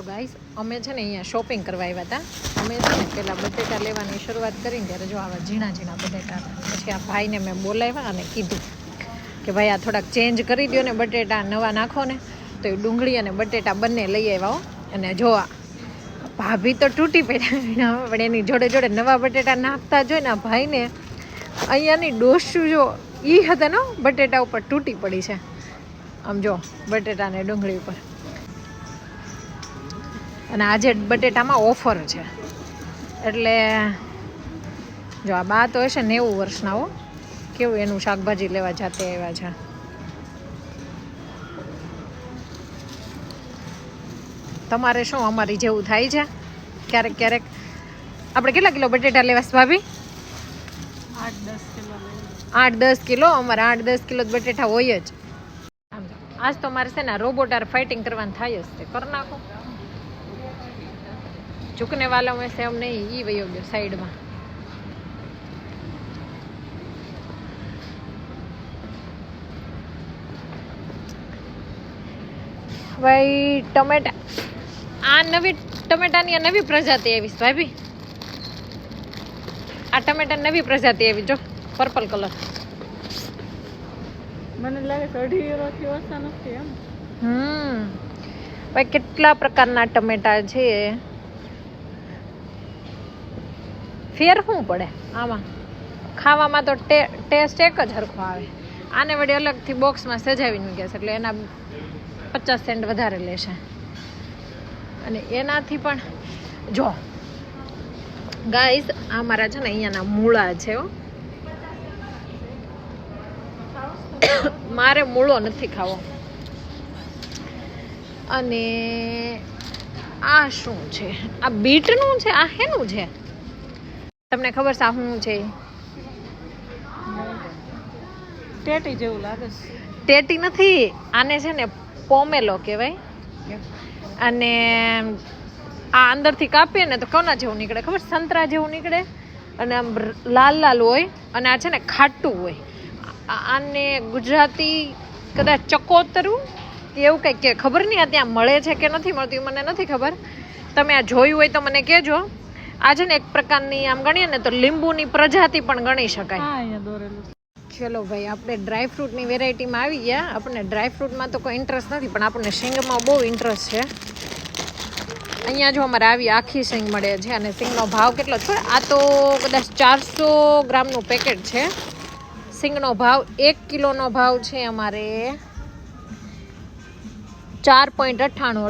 Guys અમે છે ને અહીંયા શોપિંગ કરવા આવ્યા હતા. અમે છે ને પહેલાં બટેટા લેવાની શરૂઆત કરીને ત્યારે જો આવા ઝીણા ઝીણા બટેટા હતા. પછી આ ભાઈને મેં બોલાવ્યા અને કીધું કે ભાઈ આ થોડાક ચેન્જ કરી દો ને, બટેટા નવા નાખો ને. તો એ ડુંગળી અને બટેટા બંને લઈ આવ્યા અને જોવા ભાભી તો તૂટી પડ્યા, પણ એની જોડે જોડે નવા બટેટા નાખતા જોઈને આ ભાઈને અહીંયાની ડોસું જો એ હતા ને બટેટા ઉપર તૂટી પડી છે. આમ જો બટેટા ને ડુંગળી ઉપર. અને આજે બટેટામાં ઓફર છે એટલે જો આ બા તો હશે 90 વર્ષના હો, કેવું એનું શાકભાજી લેવા જાતે આવ્યા છે. તમારે શું અમારી જેવું થાય છે ક્યારેક ક્યારેક? આપણે કેટલા કિલો બટેટા લેવા ભાભી? 8-10 કિલો. અમારે 8-10 કિલો બટેટા હોય જ. આજ તો મારે છે ને રોબોટાર ફાઇટિંગ કરવાનું થાય જ તે કરી નાખો. ઝુકને વાલા મેં છે એમ નહીં, ઈ વયો ગયો સાઈડમાં. ભાઈ ટમેટા, આ નવી ટમેટાની આ નવી પ્રજાતિ આવી ભાભી. આ ટમેટા નવી પ્રજાતિ આવી જો, પર્પલ કલર. મને લાગે છે 2.5 યુરોથી ઓછા નથી એમ. ભાઈ કેટલા પ્રકારના ટમેટા છે. ફેર શું પડે આમાં? ખાવામાં તો ટેસ્ટ એક જ હરખો આવે. આને વળી અલગથી બોક્સમાં સજાવીને મૂક્યા છે એટલે એના 50 સેન્ટ વધારે લેશે. અને એનાથી પણ જો ગાઈસ આ મારા છે ને અહીંયાના મૂળા છે હો. મારે મૂળો નથી ખાવો. અને આ શું છે? આ બીટનું છે. આ હેનું છે તમને ખબર છે? આ શું છે? ટેટી જેવું લાગે છે. ટેટી નથી, આને છે ને પોમેલો કહેવાય. અને આ અંદરથી કાપીએ ને તો કોના જેવું નીકળે ખબર? સંતરા જેવું નીકળે અને આમ લાલ લાલ હોય. અને આ છે ને ખાટું હોય. આને ગુજરાતી કદાચ ચકોતરું એવું કંઈક કે ખબર નહીં. આ ત્યાં મળે છે કે નથી મળતું મને નથી ખબર. તમે આ જોયું હોય તો મને કહેજો. આ છે ને એક પ્રકારની આમ ગણીએ ને તો લીંબુની પ્રજાતિ પણ ગણી શકાય. હા, અહીંયા દોરેલું. ચલો ભાઈ આપણે ડ્રાયફ્રૂટની વેરાયટીમાં આવી ગયા. આપણને ડ્રાયફ્રૂટમાં તો કોઈ ઇન્ટરેસ્ટ નથી, પણ આપણને સિંગમાં બહુ ઇન્ટરેસ્ટ છે. અહીંયા જો અમારે આવી આખી સિંગ મળે છે. અને સિંગનો ભાવ કેટલો છે? આ તો કદાચ 400 ગ્રામનું પેકેટ છે. સિંગનો ભાવ 1 કિલોનો ભાવ છે અમારે 4.98.